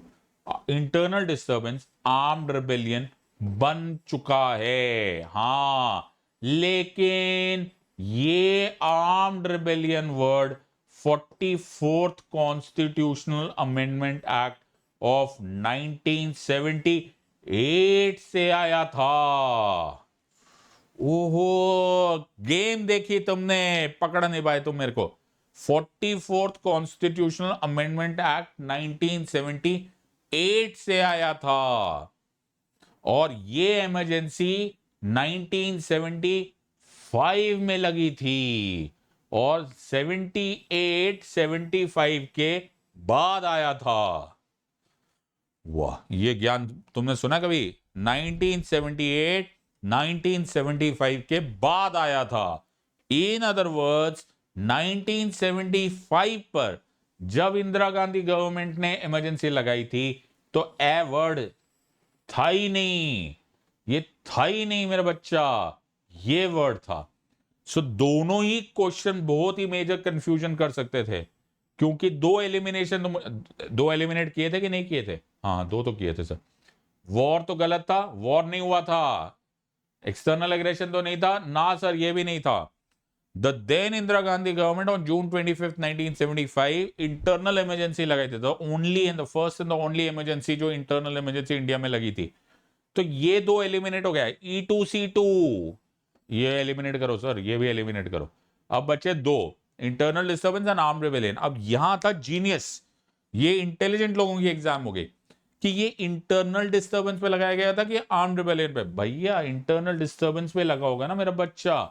A: इंटरनल डिस्टर्बेंस आर्म्ड रिबेलियन बन चुका है. हाँ लेकिन ये armed rebellion word 44th constitutional amendment act of 1978 से आया था. ओहो गेम देखी तुमने, पकड़ नहीं पाए तुम मेरे को. 44th कॉन्स्टिट्यूशनल अमेंडमेंट एक्ट 1978 से आया था और ये इमरजेंसी 1975 में लगी थी और 78-75 के बाद आया था. वाह ये ज्ञान तुमने सुना कभी? 1975 के बाद आया था. इन अदर वर्ड्स 1975 पर जब इंदिरा गांधी गवर्नमेंट ने इमरजेंसी लगाई थी तो ए वर्ड था ही नहीं. ये था ही नहीं मेरा बच्चा, ये वर्ड था. सो दोनों ही क्वेश्चन बहुत ही मेजर कंफ्यूजन कर सकते थे क्योंकि दो एलिमिनेट किए थे कि नहीं किए थे? हाँ 2 तो किए थे सर. वॉर तो गलत था, वॉर नहीं हुआ था. एक्सटर्नल एग्रेशन तो नहीं था ना सर, ये भी नहीं था. The then Indira Gandhi government on June 25, 1975 internal emergency लगाई थी. Only and the first and the only emergency जो इंटरनल इमरजेंसी इंडिया में लगी थी. तो ये 2 एलिमिनेट हो गया. E2C2 ये एलिमिनेट करो सर, ये भी एलिमिनेट करो. अब बचे 2, internal disturbance and armed rebellion. अब यहां था जीनियस, ये इंटेलिजेंट लोगों की एग्जाम हो गई कि ये इंटरनल डिस्टर्बेंस पे लगाया गया था कि आर्म्ड रिबेलियन पे. भैया इंटरनल डिस्टर्बेंस पे लगा होगा ना मेरा बच्चा,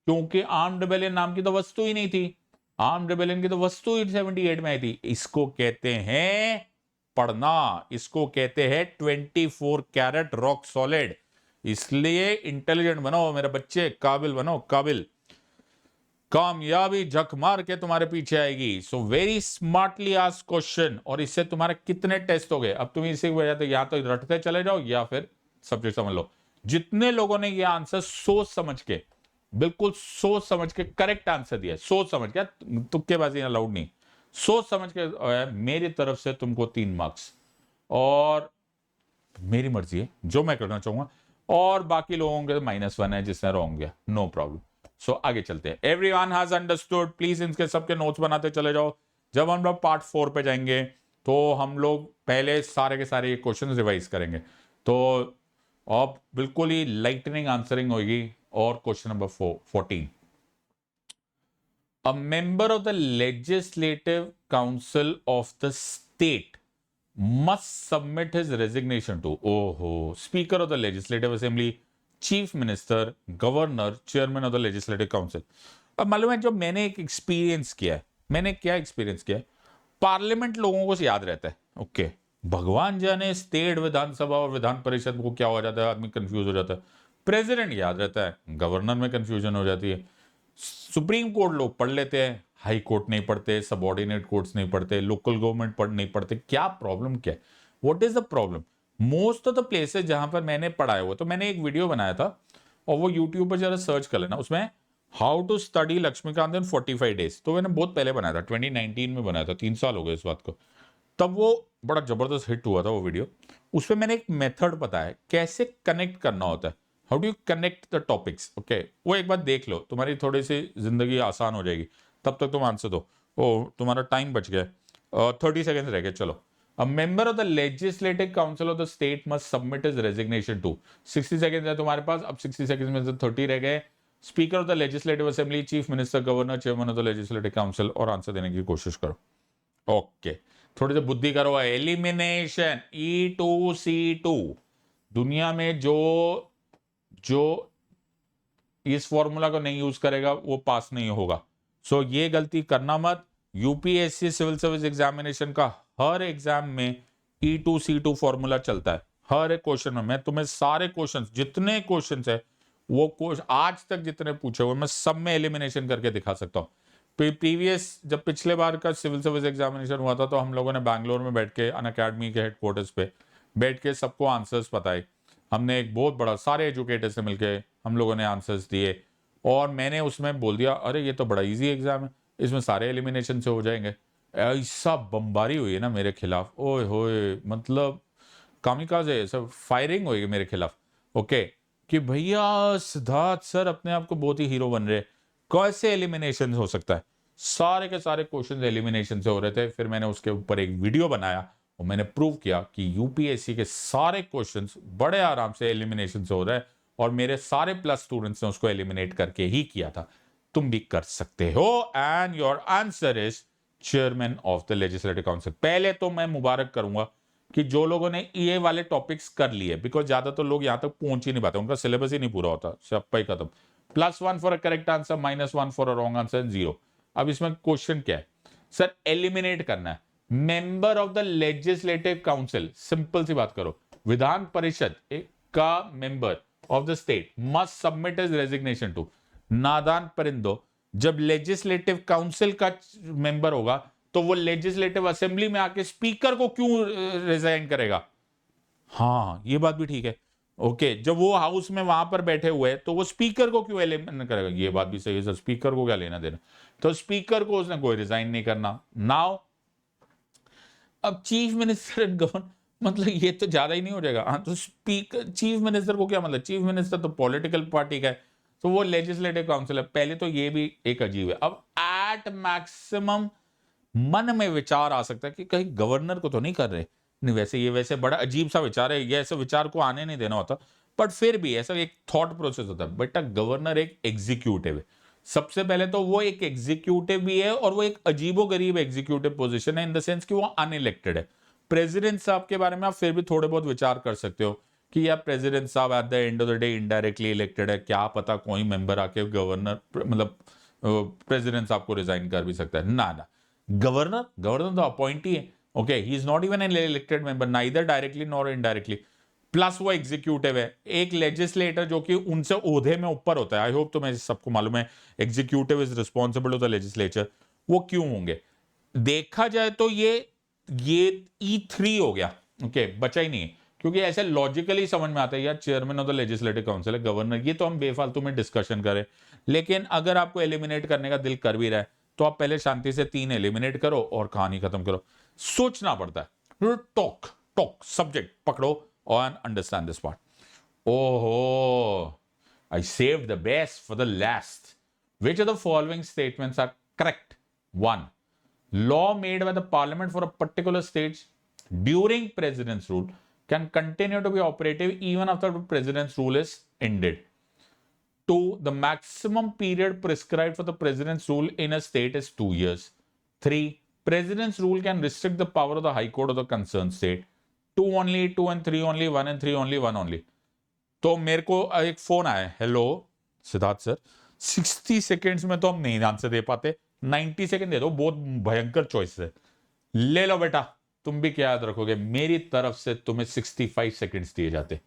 A: क्योंकि आर्म्ड रिबेलियन नाम की तो वस्तु ही नहीं थी. आर्म्ड रिबेलियन की तो वस्तु ही 78 में आई थी. इसको कहते हैं पढ़ना, इसको कहते हैं 24 कैरेट रॉक सॉलिड. इसलिए इंटेलिजेंट बनो मेरे बच्चे, काबिल बनो काबिल. कामयाबी झक मार के तुम्हारे पीछे आएगी. So very smartly ask question. और इससे तुम्हारे कितने टेस्ट हो गए? अब तुम इसी वजह से या तो रटते चले जाओ या फिर सब्जेक्ट समझ लो. जितने लोगों ने ये आंसर सोच समझ के, बिल्कुल सोच समझ के करेक्ट आंसर दिया, सोच समझ के, तुक्केबाजी अलाउड नहीं, सोच समझ के, मेरी तरफ से तुमको 3 मार्क्स. और मेरी मर्जी है जो मैं करना चाहूंगा. और बाकी लोगों के -1 है जिसने रॉन्ग गया, नो प्रॉब्लम. सो आगे चलते हैं. Everyone has understood. प्लीज इनके सबके नोट्स बनाते चले जाओ. जब हम लोग पार्ट 4 पे जाएंगे तो हम लोग पहले सारे के सारे ये क्वेश्चन रिवाइज करेंगे, तो अब बिल्कुल ही लाइटनिंग आंसरिंग होगी। और question number 14, a member of the legislative council of the state must submit his resignation to speaker of the legislative assembly, chief minister, governor, chairman of the legislative council। अब मालूम है, जब मैंने एक experience किया है, मैंने क्या एक्सपीरियंस किया है, पार्लियामेंट लोगों को याद रहता है, ओके, भगवान जाने स्टेट विधानसभा और विधान परिषद को क्या हो जाता है, आदमी कंफ्यूज हो जाता है। प्रेसिडेंट याद रहता है, गवर्नर में कंफ्यूजन हो जाती है। सुप्रीम कोर्ट लोग पढ़ लेते हैं, हाई कोर्ट नहीं पढ़ते, सबऑर्डिनेट कोर्ट्स नहीं पढ़ते, लोकल गवर्नमेंट पढ़ नहीं पढ़ते। क्या प्रॉब्लम क्या है, what is the problem? Most of the places जहां पर मैंने पढ़ाया हुआ, तो मैंने एक वीडियो बनाया था और वो यूट्यूब पर जरा सर्च कर लेना, उसमें how to study Laxmikanth in 45 days, तो मैंने बहुत पहले बनाया था, 2019 में बनाया था, 3 साल हो गए इस बात को। तब वो बड़ा जबरदस्त हिट हुआ था वो वीडियो। उसमें मैंने एक मेथड बताया कैसे कनेक्ट करना होता है, how do you connect the topics, okay. वो एक बार देख लो, तुम्हारी थोड़ी सी जिंदगी आसान हो जाएगी। तब तक तुम आंसर दो। ओ, तुम्हारा टाइम बच गया, 30 सेकेंड रह गए, चलो। A member of the legislative council of the state must submit his resignation to, 60 second है तुम्हारे पास, अब 60 सेकेंड में से 30 रह गए। Speaker of the legislative assembly, chief minister, governor, chairman of the legislative council, और आंसर देने की कोशिश करो। ओके, थोड़ी सी बुद्धि करो। एलिमिनेशन, E2C2, दुनिया में जो इस फॉर्मूला को नहीं यूज करेगा वो पास नहीं होगा। सो ये गलती करना मत। यूपीएससी सिविल सर्विस एग्जामिनेशन का हर एग्जाम में E2C2 फॉर्मूला चलता है, हर एक क्वेश्चन में। मैं तुम्हें सारे क्वेश्चंस, जितने क्वेश्चंस है वो आज तक जितने पूछे हुए, मैं सब में एलिमिनेशन करके दिखा सकता हूँ। प्रीवियस, जब पिछले बार का सिविल सर्विस एग्जामिनेशन हुआ था, तो हम लोगों ने बैंगलोर में बैठ के अनअकैडमी के हेडक्वार्टर्स पे बैठ के सबको आंसर्स बताए। हमने एक बहुत बड़ा, सारे एजुकेटर से मिलके हम लोगों ने आंसर्स दिए, और मैंने उसमें बोल दिया, अरे ये तो बड़ा इजी एग्जाम है, इसमें सारे एलिमिनेशन से हो जाएंगे। ऐसा बमबारी हुई है ना मेरे खिलाफ, ओए होए, मतलब कामिकाज़े, सब फायरिंग हुई मेरे खिलाफ, ओके, कि भैया सिद्धार्थ सर अपने आप को बहुत ही हीरो बन रहे, कैसे एलिमिनेशन हो सकता है? सारे के सारे क्वेश्चन एलिमिनेशन से हो रहे थे। फिर मैंने उसके ऊपर एक वीडियो बनाया और मैंने प्रूव किया कि यूपीएससी के सारे क्वेश्चंस बड़े आराम से एलिमिनेशन से हो रहे हैं, और मेरे सारे प्लस स्टूडेंट्स ने उसको एलिमिनेट करके ही किया था। तुम भी कर सकते हो। And your answer is chairman of the legislative council. पहले तो मैं मुबारक करूंगा कि जो लोगों ने ये वाले टॉपिक्स कर लिए, बिकॉज ज्यादातर लोग यहां तक पहुंच ही नहीं पाते, उनका सिलेबस ही नहीं पूरा होता, सब ही खत्म। +1 for a correct answer, -1 for a wrong answer, 0। अब इसमें क्वेश्चन क्या है सर? एलिमिनेट करना है member of the legislative council. Simple सी बात करो, विधान परिषद का member of the state must submit his resignation to. नादान परिंदो, जब लेजिस्लेटिव काउंसिल का मेंबर होगा तो वो लेजिस्लेटिव असेंबली में आके स्पीकर को क्यों रिजाइन करेगा? हाँ, ये बात भी ठीक है, ओके। जब वो हाउस में वहां पर बैठे हुए हैं तो वो स्पीकर को क्यों एलिमिनेट करेगा? ये बात भी सही है सर, स्पीकर को क्या लेना देना? तो स्पीकर को उसने कोई रिजाइन नहीं करना। नाउ अब चीफ मिनिस्टर एंड गवर्नर, मतलब ये तो ज्यादा ही नहीं हो जाएगा? हाँ, तो स्पीकर, चीफ मिनिस्टर को क्या मतलब? चीफ मिनिस्टर तो पॉलिटिकल पार्टी का है, तो वो लेजिस्लेटिव काउंसिल है। पहले तो ये भी एक अजीब है। अब एट मैक्सिमम मन में विचार आ सकता है कि कहीं गवर्नर को तो नहीं कर रहे। नहीं, वैसे ये वैसे बड़ा अजीब सा विचार है, ये ऐसे विचार को आने नहीं देना होता, बट फिर भी ऐसा एक थॉट प्रोसेस होता है। बेटा, गवर्नर एक एग्जीक्यूटिव है। सबसे पहले तो वो एक एग्जीक्यूटिव भी है, और वो एक अजीबोगरीब एग्जीक्यूटिव पोजीशन है, इन द सेंस कि वो अनइलेक्टेड है। प्रेसिडेंट साहब के बारे में आप फिर भी थोड़े बहुत विचार कर सकते हो कि यार प्रेसिडेंट साहब at the end of the day indirectly elected है, क्या पता कोई मेंबर आके गवर्नर, मतलब प्रेसिडेंट साहब को रिजाइन कर भी सकता है। ना ना, गवर्नर तो अपॉइंटी है, okay. He is not even an elected member, neither directly nor indirectly. Plus वो एग्जीक्यूटिव है, एक लेजिस्लेटर जो कि उनसे ओहदे में ऊपर होता है। आई होप तुम्हें सबको मालूम है, executive is responsible to the legislature. वो क्यों होंगे? देखा जाए तो ये E3 हो गया, ओके, बचा ही नहीं है। क्योंकि ऐसे लॉजिकली समझ में आता है यार, chairman of the legislative council है, गवर्नर, ये तो हम बेफालतू में डिस्कशन करें। लेकिन अगर आपको एलिमिनेट करने का दिल कर भी रहा है तो आप पहले शांति से 3 एलिमिनेट करो और कहानी खत्म करो। सोचना पड़ता है, टॉक सब्जेक्ट पकड़ो and understand this part. Oh, I saved the best for the last. Which of the following statements are correct? 1. law made by the parliament for a particular state during president's rule can continue to be operative even after the president's rule is ended. 2. The maximum period prescribed for the president's rule in a state is 2 years. 3. President's rule can restrict the power of the High Court of the concerned state. 2 only, 2 and 3 only, 1 and 3 only, 1 only. तो मेरे को एक phone आया, hello Siddharth sir, 60 seconds में तो हम नहीं answer दे पाते, 90 सेकेंड दे दो, बहुत भयंकर चॉइस है, ले लो बेटा। तुम भी क्या याद रखोगे, मेरी तरफ से तुम्हें 65 सेकेंड्स दिए जाते।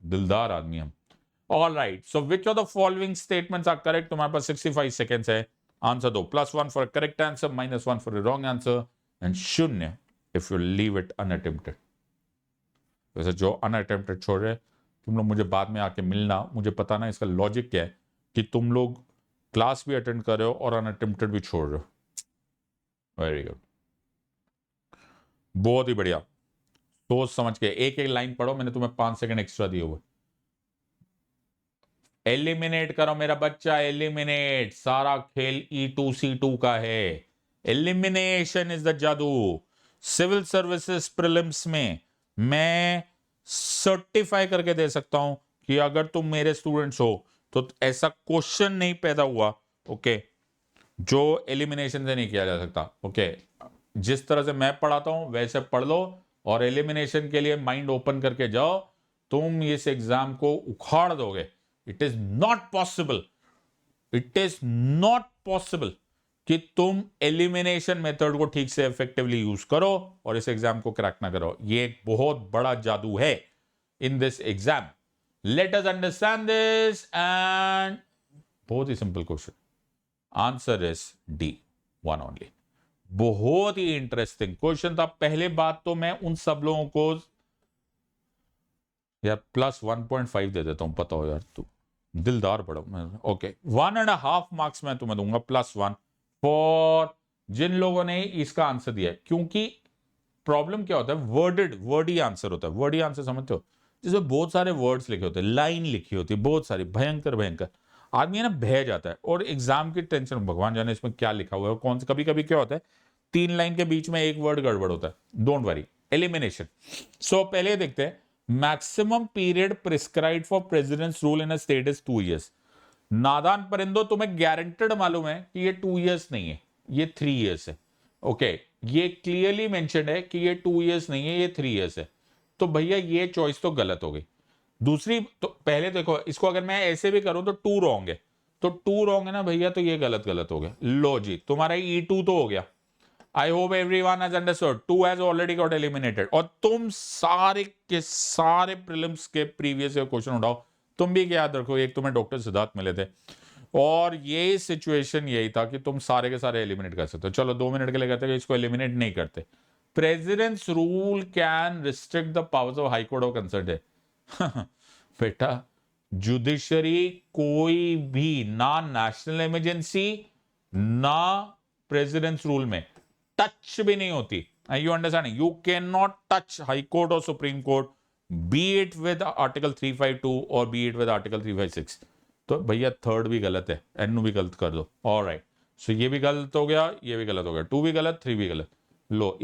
A: दिलदार आदमी हम। All right, so which of the following statements are correct? तुम्हारे पास 65 सेकेंड्स है, आंसर दो। +1 for correct answer, -1 for wrong answer, and 0 if you leave it unattempted. वैसे जो अनअटेम्प्टेड छोड़ रहे, तुम लोग मुझे बाद में आके मिलना, मुझे पता ना इसका लॉजिक क्या है कि तुम लोग क्लास भी अटेंड कर रहे हो और अनअटेम्प्टेड भी छोड़ रहे हो। वेरी गुड, बहुत ही बढ़िया, सोच समझ के एक एक लाइन पढ़ो। मैंने तुम्हें 5 सेकंड एक्स्ट्रा दिए हुए। एलिमिनेट करो मेरा बच्चा, एलिमिनेट। सारा खेल E2C2 का है। एलिमिनेशन इज द जादू। सिविल सर्विसेज प्रीलिम्स में मैं सर्टिफाई करके दे सकता हूं कि अगर तुम मेरे स्टूडेंट्स हो तो ऐसा क्वेश्चन नहीं पैदा हुआ, ओके, जो एलिमिनेशन से नहीं किया जा सकता। ओके, जिस तरह से मैं पढ़ाता हूं वैसे पढ़ लो और एलिमिनेशन के लिए माइंड ओपन करके जाओ, तुम इस एग्जाम को उखाड़ दोगे। It is not possible, it is not possible कि तुम एलिमिनेशन मेथड को ठीक से इफेक्टिवली यूज करो और इस एग्जाम को क्रैक ना करो। ये एक बहुत बड़ा जादू है in this exam. Let us understand this, and बहुत ही simple question, answer is D, 1 only. बहुत ही इंटरेस्टिंग क्वेश्चन था। पहले बात तो मैं उन सब लोगों को यार +1.5 दे देता हूं, पता हो यार, तू दिलदार पढ़ो। ओके, 1.5 मार्क्स मैं तुम्हें दूंगा, +1 फॉर जिन लोगों ने इसका आंसर दिया है। क्योंकि प्रॉब्लम क्या होता है, वर्डी आंसर होता है। वर्डी आंसर समझते हो, जिसमें बहुत सारे वर्ड्स लिखे होते हैं, लाइन लिखी होती है बहुत सारी, भयंकर। आदमी है ना बह जाता है, और एग्जाम की टेंशन, भगवान जाने इसमें क्या लिखा हुआ है, कौन से, कभी कभी क्या होता है 3 लाइन के बीच में एक वर्ड गड़बड़ होता है। Don't worry, elimination. सो पहले देखते हैं, maximum period prescribed for presidents rule in a state is 2 years। नादान परिंदो, तुम्हें गारंटेड मालूम है कि ये 2 years नहीं है, ये 3 years है। ओके, ये क्लियरली मेंशन्ड है कि ये 2 years नहीं है, ये 3 years है। तो भैया ये चॉइस तो गलत हो गई। दूसरी तो पहले देखो, इसको अगर मैं ऐसे भी करूं तो 2 रॉन्ग है, तो 2 रॉन्ग है ना भैया, तो ये गलत हो गया। लो जी, तुम्हारा E2 तो हो गया। I hope everyone has understood, 2 has already got eliminated. और तुम सारे के सारे प्रीलिम्स के प्रीवियस क्वेश्चन उठाओ, तुम भी याद रखो, एक तुम्हें डॉक्टर सिद्धार्थ मिले थे और ये सिचुएशन यही था कि तुम सारे के सारे एलिमिनेट कर सकते हो। चलो 2 मिनट के लिए कहते हैं, इसको एलिमिनेट नहीं करते। President's rule can restrict the powers of high court of concern है। बेटा, जुडिशरी कोई भी, ना नेशनल इमरजेंसी ना प्रेसिडेंट्स रूल में टच भी नहीं होती। You understand, you can not touch high court और supreme court, be it with article 352 और बी इट विद आर्टिकल 356। तो भैया थर्ड भी गलत है, एन भी गलत कर दो। ऑलराइट, सो ये भी गलत हो गया, ये भी गलत हो गया, 2 भी गलत, 3 भी गलत। लो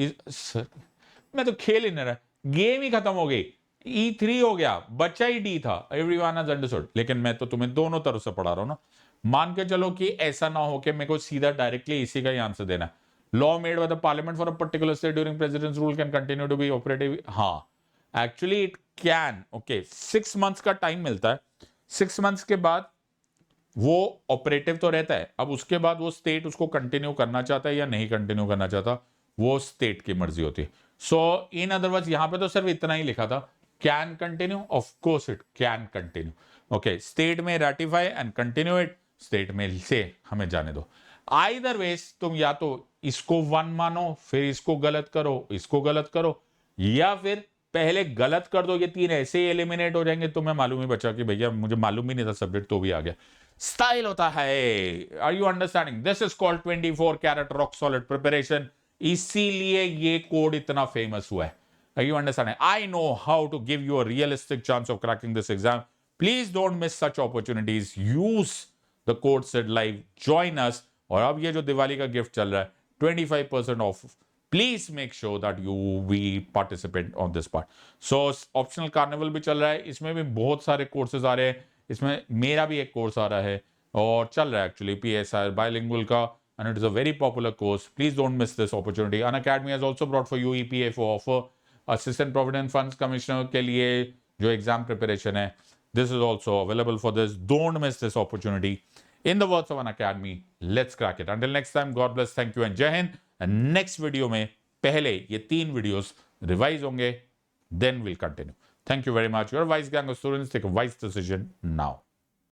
A: मैं तो खेल ही नहीं रहा, गेम ही खत्म हो गई। E3 हो गया, बच्चा ही D था। Everyone has understood. लेकिन मैं तो तुम्हें दोनों तरफ से पढ़ा रहा हूं ना। मान के चलो कि ऐसा ना हो कि मेरे को सीधा डायरेक्टली इसी का ही आंसर देना है। Law made by the parliament for a particular state during president's rule can continue to be operative. हाँ, actually it can. Okay, 6 months का टाइम मिलता है। 6 months के बाद वो ऑपरेटिव तो रहता है। अब उसके बाद वो स्टेट उसको कंटिन्यू करना चाहता है या नहीं कंटिन्यू करना चाहता, वो स्टेट की मर्जी होती है। सो इन अदर वर्ड्स, यहां पे तो सिर्फ इतना ही लिखा था, can continue. Of course it can continue. Okay, state में ratify and continue it, state में से हमें जाने दो। आइदर वेज तुम या तो इसको 1 मानो, फिर इसको गलत करो, इसको गलत करो, या फिर पहले गलत कर दो, ये 3 ऐसे ही एलिमिनेट हो जाएंगे। तुम्हें मालूम ही बचा कि भैया मुझे मालूम ही नहीं था सब्जेक्ट, तो भी आ गया। स्टाइल होता है। Are you understanding? This is called 24 carat rock solid preparation. इसीलिए ये कोड इतना फेमस हुआ है। Are you understanding? I know how to give you a realistic chance of cracking this exam. Please don't miss such opportunities. Use the code SID Live. Join us और अब ये जो दिवाली का गिफ्ट चल रहा है 25% off, please make sure that you we participate on this part. So optional carnival भी चल रहा है, इसमें भी बहुत सारे कोर्सेज आ रहे हैं. इसमें मेरा भी एक कोर्स आ रहा है और चल रहा है एक्चुअली PSR बाइलिंगुअल का, and it is a very popular course. Please don't miss this opportunity. Unacademy has also brought for you EPFO offer, Assistant Provident Funds Commissioner के लिए जो एग्जाम प्रिपरेशन है. This is also available for this. Don't miss this opportunity. In the words of Unacademy, let's crack it. Until next time, God bless, thank you and Jai Hind. And next video में पहले ये 3 videos revise होंगे, then we'll continue. Thank you very much. Your wise gang of students, take a wise decision now.